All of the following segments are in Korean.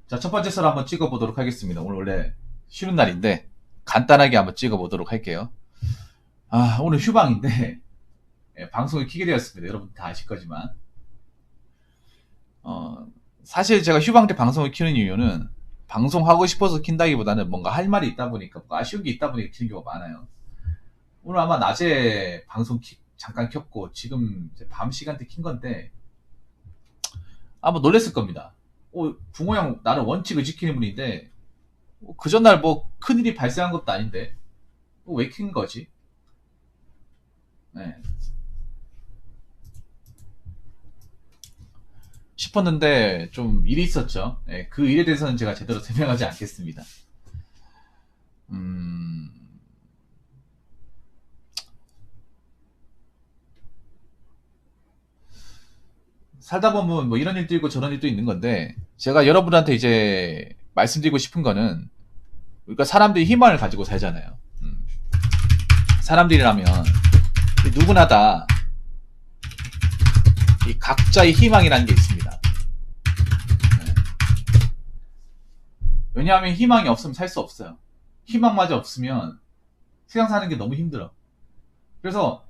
자, 첫 번째 썰 한번 찍어보도록 하겠습니다. 오늘 원래 쉬는 날인데 간단하게 한번 찍어보도록 할게요. 오늘 휴방인데 방송을 켜게 되었습니다. 여러분 다 아실 거지만 사실 제가 휴방 때 방송을 켜는 이유는 방송하고 싶어서 킨다기보다는 뭔가 할 말이 있다 보니까 뭔가 아쉬운 게 있다 보니까 켜는 경우가 많아요. 오늘 아마 낮에 방송 잠깐 켰고 지금 이제 밤 시간대 킨 건데 아마 놀랬을 겁니다. 붕어 형 나는 원칙을 지키는 분인데 그 전날 뭐 큰일이 발생한 것도 아닌데 왜 킨 거지? 네. 싶었는데 좀 일이 있었죠. 네, 그 일에 대해서는 제가 제대로 설명하지 않겠습니다. 살다 보면 뭐 이런 일도 있고 저런 일도 있는 건데 제가 여러분한테 이제 말씀드리고 싶은 거는 우리가 사람들이 희망을 가지고 살잖아요. 사람들이라면 누구나 다 이 각자의 희망이라는 게 있습니다. 네. 왜냐하면 희망이 없으면 살 수 없어요. 희망마저 없으면 세상 사는 게 너무 힘들어. 그래서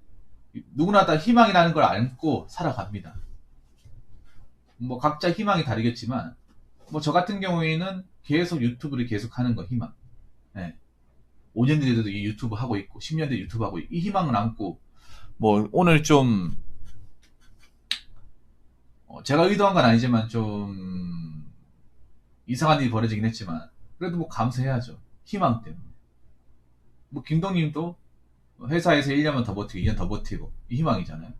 누구나 다 희망이라는 걸 안고 살아갑니다. 뭐 각자 희망이 다르겠지만 뭐 저 같은 경우에는 계속 유튜브를 계속 하는 거 희망. 네. 5년 뒤에도 이 유튜브 하고 있고 10년 뒤에 유튜브 하고 있고 이 희망을 안고 뭐 오늘 좀 제가 의도한 건 아니지만 좀 이상한 일이 벌어지긴 했지만 그래도 뭐 감사해야죠. 희망 때문에. 뭐 김동님도 회사에서 1년만 더 버티고 2년 더 버티고 이 희망이잖아요.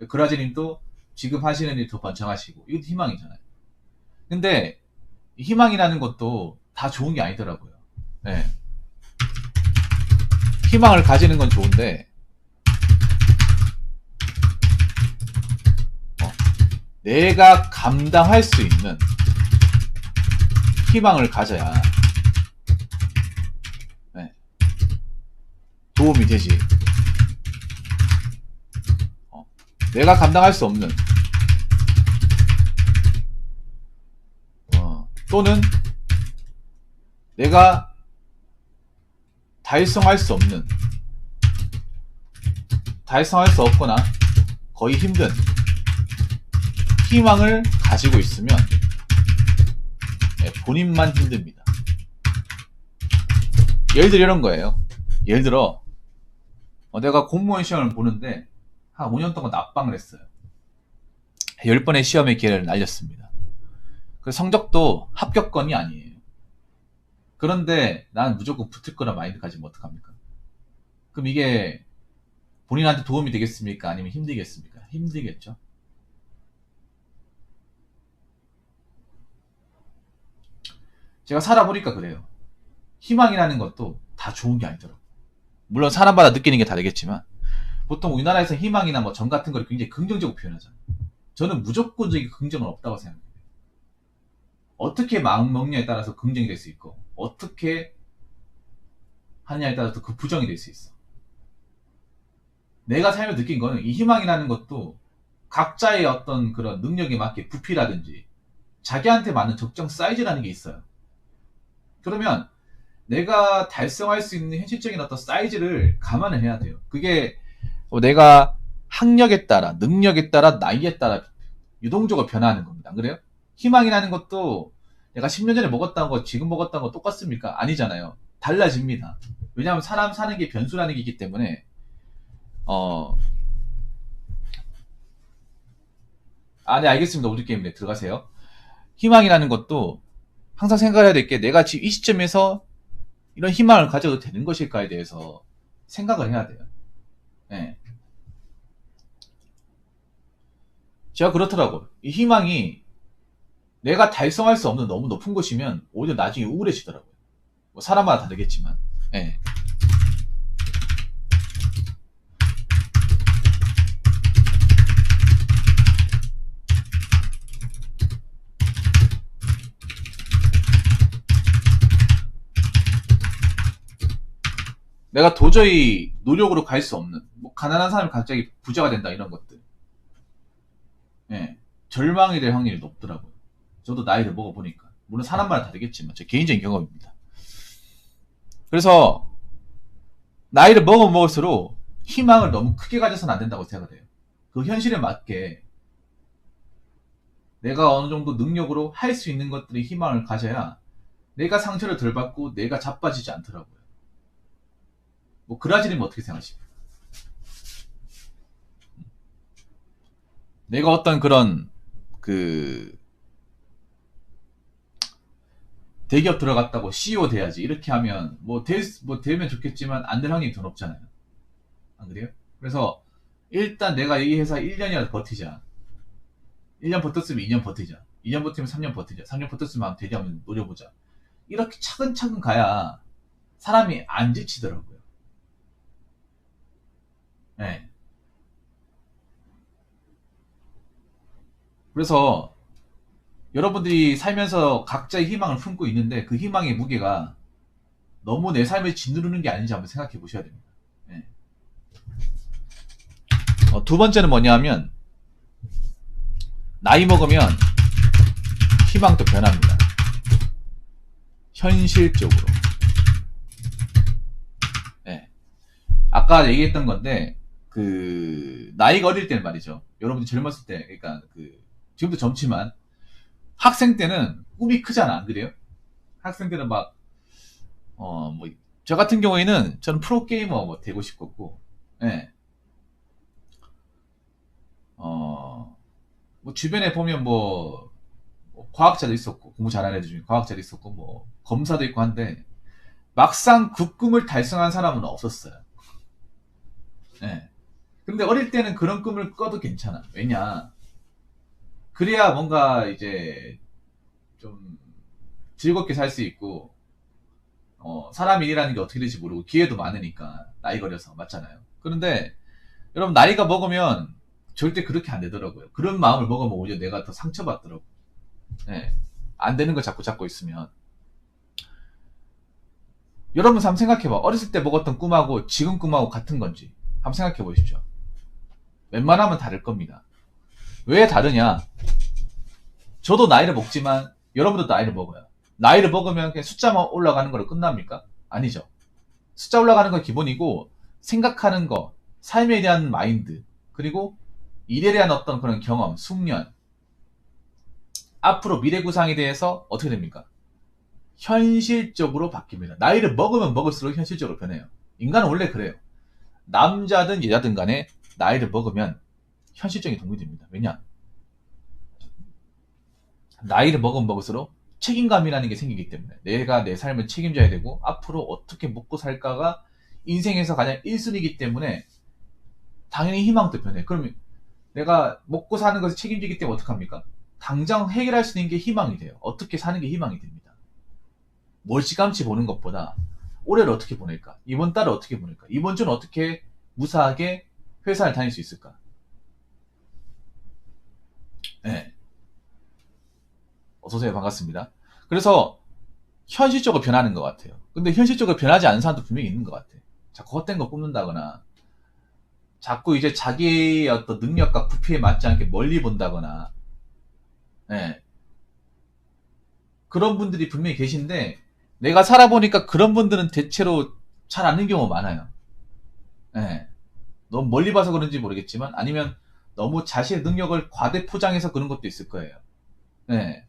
그라지님도 지금 하시는 일 더 번창하시고 이것도 희망이잖아요. 근데 희망이라는 것도 다 좋은 게 아니더라고요. 네. 희망을 가지는 건 좋은데 내가 감당할 수 있는 희망을 가져야 도움이 되지. 내가 감당할 수 없는 또는 내가 달성할 수 없는 달성할 수 없거나 거의 힘든 희망을 가지고 있으면 본인만 힘듭니다. 예를 들어 이런 거예요. 예를 들어 내가 공무원 시험을 보는데 한 5년 동안 납방을 했어요. 10번의 시험의 기회를 날렸습니다. 그 성적도 합격권이 아니에요. 그런데 난 무조건 붙을 거라 마인드 가지면 어떡합니까? 그럼 이게 본인한테 도움이 되겠습니까? 아니면 힘들겠습니까? 힘들겠죠. 제가 살아보니까 그래요. 희망이라는 것도 다 좋은 게 아니더라고요. 물론 사람마다 느끼는 게 다르겠지만 보통 우리나라에서 희망이나 뭐 정 같은 걸 굉장히 긍정적으로 표현하잖아요. 저는 무조건적인 긍정은 없다고 생각해요. 어떻게 마음 먹냐에 따라서 긍정이 될 수 있고 어떻게 하느냐에 따라서 그 부정이 될 수 있어. 내가 살면서 느낀 거는 이 희망이라는 것도 각자의 어떤 그런 능력에 맞게 부피라든지 자기한테 맞는 적정 사이즈라는 게 있어요. 그러면 내가 달성할 수 있는 현실적인 어떤 사이즈를 감안을 해야 돼요. 그게 내가 학력에 따라, 능력에 따라, 나이에 따라 유동적으로 변화하는 겁니다. 안 그래요? 희망이라는 것도 내가 10년 전에 먹었다는 거, 지금 먹었다는 거 똑같습니까? 아니잖아요. 달라집니다. 왜냐하면 사람 사는 게 변수라는 게 있기 때문에, 네, 알겠습니다. 우주게임에 들어가세요. 희망이라는 것도 항상 생각해야 될 게 내가 지금 이 시점에서 이런 희망을 가져도 되는 것일까에 대해서 생각을 해야 돼요. 네. 제가 그렇더라고요. 이 희망이 내가 달성할 수 없는 너무 높은 곳이면 오히려 나중에 우울해지더라고요. 뭐 사람마다 다르겠지만. 네. 내가 도저히 노력으로 갈 수 없는, 뭐 가난한 사람이 갑자기 부자가 된다 이런 것들. 예, 절망이 될 확률이 높더라고요. 저도 나이를 먹어보니까. 물론 사람마다 다르겠지만 제 개인적인 경험입니다. 그래서 나이를 먹을수록 희망을 너무 크게 가져서는 안 된다고 생각을 해요. 그 현실에 맞게 내가 어느 정도 능력으로 할 수 있는 것들이 희망을 가져야 내가 상처를 덜 받고 내가 자빠지지 않더라고요. 뭐 그라지님 어떻게 생각하십니까? 내가 어떤 그런 그 대기업 들어갔다고 CEO 돼야지 이렇게 하면 뭐 되면 좋겠지만 안 될 확률이 더 높잖아요. 안 그래요? 그래서 일단 내가 이 회사 1년이라도 버티자. 1년 버텼으면 2년 버티자. 2년 버티면 3년 버티자. 3년 버텼으면 되자면 노려보자. 이렇게 차근차근 가야 사람이 안 지치더라고요. 네. 그래서 여러분들이 살면서 각자의 희망을 품고 있는데 그 희망의 무게가 너무 내 삶을 짓누르는 게 아닌지 한번 생각해 보셔야 됩니다. 네. 두 번째는 뭐냐면 나이 먹으면 희망도 변합니다. 현실적으로. 네. 아까 얘기했던 건데 그 나이가 어릴 때는 말이죠. 여러분들 젊었을 때, 그러니까 그 지금도 젊지만 학생 때는 꿈이 크잖아, 안 그래요? 학생 때는 막 뭐 저 같은 경우에는 저는 프로게이머 뭐 되고 싶었고, 예. 뭐 주변에 보면 뭐 과학자도 있었고 공부 잘하는 애들 중에 과학자도 있었고 뭐 검사도 있고 한데 막상 그 꿈을 달성한 사람은 없었어요. 예. 근데 어릴 때는 그런 꿈을 꿔도 괜찮아. 왜냐? 그래야 뭔가 이제 좀 즐겁게 살 수 있고, 사람 일이라는 게 어떻게 될지 모르고 기회도 많으니까 나이 걸려서 맞잖아요. 그런데 여러분 나이가 먹으면 절대 그렇게 안 되더라고요. 그런 마음을 먹으면 오히려 내가 더 상처받더라고. 네. 안 되는 걸 자꾸 잡고 있으면. 여러분 한번 생각해봐. 어렸을 때 먹었던 꿈하고 지금 꿈하고 같은 건지 한번 생각해 보십시오. 웬만하면 다를 겁니다. 왜 다르냐? 저도 나이를 먹지만 여러분도 나이를 먹어요. 나이를 먹으면 그냥 숫자만 올라가는 거로 끝납니까? 아니죠. 숫자 올라가는 건 기본이고 생각하는 거, 삶에 대한 마인드, 그리고 일에 대한 어떤 그런 경험, 숙련, 앞으로 미래 구상에 대해서 어떻게 됩니까? 현실적으로 바뀝니다. 나이를 먹으면 먹을수록 현실적으로 변해요. 인간은 원래 그래요. 남자든 여자든 간에 나이를 먹으면 현실적인 동물이 됩니다. 왜냐? 나이를 먹으면 먹을수록 책임감이라는 게 생기기 때문에 내가 내 삶을 책임져야 되고 앞으로 어떻게 먹고 살까가 인생에서 가장 1순위이기 때문에 당연히 희망도 변해. 그러면 내가 먹고 사는 것을 책임지기 때문에 어떡합니까? 당장 해결할 수 있는 게 희망이 돼요. 어떻게 사는 게 희망이 됩니다. 멀찌감치 보는 것보다 올해를 어떻게 보낼까? 이번 달을 어떻게 보낼까? 이번 주는 어떻게 무사하게 회사를 다닐 수 있을까? 네. 어서오세요. 반갑습니다. 그래서 현실적으로 변하는 것 같아요. 근데 현실적으로 변하지 않는 사람도 분명히 있는 것 같아요. 자꾸 헛된 거 꼽는다거나 자꾸 이제 자기의 어떤 능력과 부피에 맞지 않게 멀리 본다거나, 네. 그런 분들이 분명히 계신데 내가 살아보니까 그런 분들은 대체로 잘 않는 경우가 많아요. 네. 너무 멀리 봐서 그런지 모르겠지만 아니면 너무 자신의 능력을 과대 포장해서 그런 것도 있을 거예요. 네.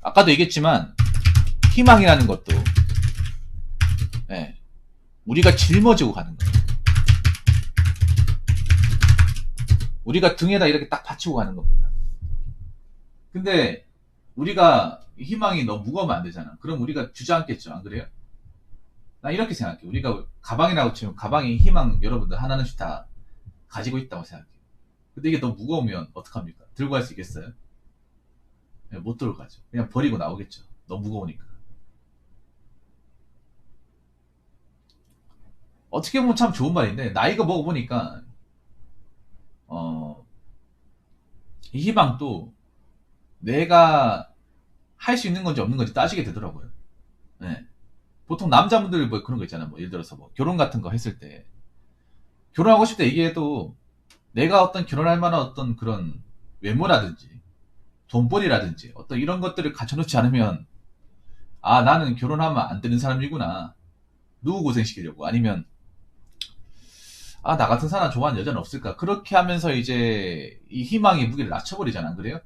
아까도 얘기했지만 희망이라는 것도, 네. 우리가 짊어지고 가는 거예요. 우리가 등에다 이렇게 딱 받치고 가는 겁니다. 근데 우리가 희망이 너무 무거우면 안 되잖아. 그럼 우리가 주저앉겠죠. 안 그래요? 나 이렇게 생각해. 우리가 가방이라고 치면 가방이 희망 여러분들 하나씩 다 가지고 있다고 생각해요. 근데 이게 너무 무거우면 어떡합니까? 들고 갈 수 있겠어요? 네, 못 들고 가죠. 그냥 버리고 나오겠죠. 너무 무거우니까. 어떻게 보면 참 좋은 말인데 나이가 먹어보니까 이 희망도 내가 할 수 있는 건지 없는 건지 따지게 되더라고요. 네. 보통 남자분들 뭐 그런 거 있잖아요. 뭐 예를 들어서 뭐 결혼 같은 거 했을 때 결혼하고 싶다 얘기해도 내가 어떤 결혼할 만한 어떤 그런 외모라든지 돈벌이라든지 어떤 이런 것들을 갖춰놓지 않으면 아 나는 결혼하면 안 되는 사람이구나. 누구 고생시키려고 아니면 아 나 같은 사람 좋아하는 여자는 없을까 그렇게 하면서 이제 이 희망의 무게를 낮춰버리잖아 안 그래요?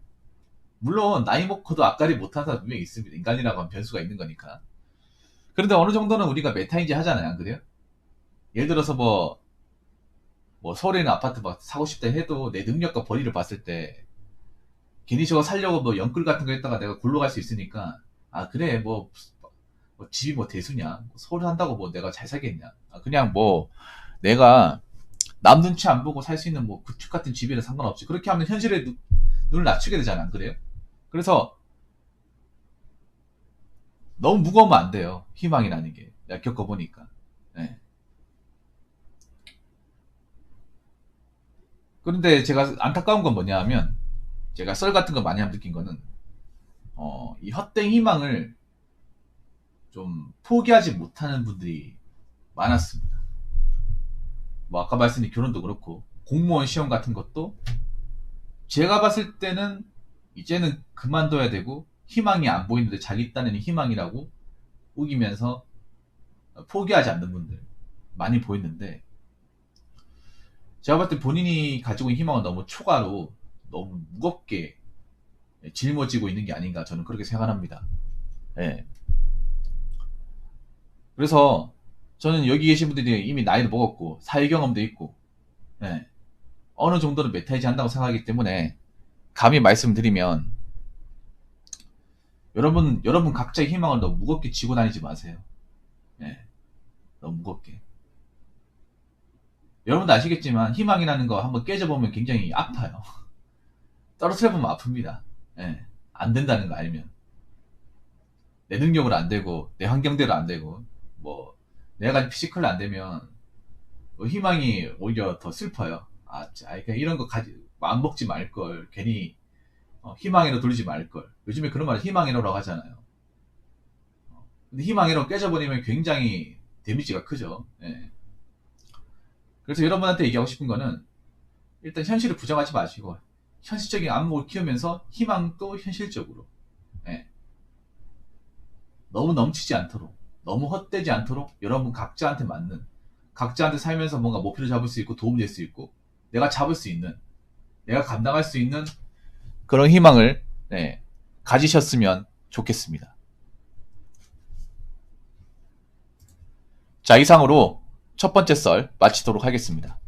물론 나이 먹고도 앞가리 못하는 사람 분명히 있습니다. 인간이라고 하면 변수가 있는 거니까. 그런데 어느 정도는 우리가 메타인지 하잖아요 안 그래요? 예를 들어서 뭐 서울에 있는 아파트 막 사고 싶다 해도 내 능력과 벌이를 봤을 때 괜히 저거 살려고 뭐 연끌 같은 거 했다가 내가 굴러갈 수 있으니까 아 그래 뭐 집이 뭐 대수냐 뭐 서울 산다고 뭐 내가 잘 살겠냐 아, 그냥 뭐 내가 남 눈치 안 보고 살 수 있는 뭐 구축 같은 집이라 상관없지 그렇게 하면 현실에 눈을 낮추게 되잖아 안 그래요? 그래서 너무 무거우면 안 돼요 희망이라는 게 내가 겪어보니까 네. 그런데 제가 안타까운 건 뭐냐 하면 제가 썰 같은 거 많이 하면 느낀 거는 이 헛된 희망을 좀 포기하지 못하는 분들이 많았습니다. 뭐 아까 말씀드린 결혼도 그렇고 공무원 시험 같은 것도 제가 봤을 때는 이제는 그만둬야 되고 희망이 안 보이는데 자기 딴에는 희망이라고 우기면서 포기하지 않는 분들 많이 보였는데 제가 봤을 때 본인이 가지고 있는 희망은 너무 초과로 너무 무겁게 짊어지고 있는 게 아닌가 저는 그렇게 생각합니다. 예. 그래서 저는 여기 계신 분들이 이미 나이를 먹었고 사회 경험도 있고 예. 어느 정도는 메타이지 한다고 생각하기 때문에 감히 말씀드리면 여러분 각자의 희망을 너무 무겁게 지고 다니지 마세요. 예. 너무 무겁게. 여러분도 아시겠지만 희망이라는 거 한번 깨져보면 굉장히 아파요. 떨어뜨려 보면 아픕니다. 예. 안 된다는 거 알면 내 능력으로 안 되고 내 환경대로 안 되고 뭐 내가 가진 피지컬로 안 되면 희망이 오히려 더 슬퍼요. 아, 그냥 이런 거 마음 먹지 말 걸. 괜히 희망으로 돌리지 말 걸. 요즘에 그런 말을 희망이라고 하잖아요. 근데 희망이라고 깨져버리면 굉장히 데미지가 크죠. 예. 그래서 여러분한테 얘기하고 싶은 거는 일단 현실을 부정하지 마시고 현실적인 안목을 키우면서 희망도 현실적으로 예. 너무 넘치지 않도록 너무 헛되지 않도록 여러분 각자한테 맞는 각자한테 살면서 뭔가 목표를 잡을 수 있고 도움이 될 수 있고 내가 잡을 수 있는 내가 감당할 수 있는 그런 희망을 네, 가지셨으면 좋겠습니다. 자 이상으로 첫 번째 썰 마치도록 하겠습니다.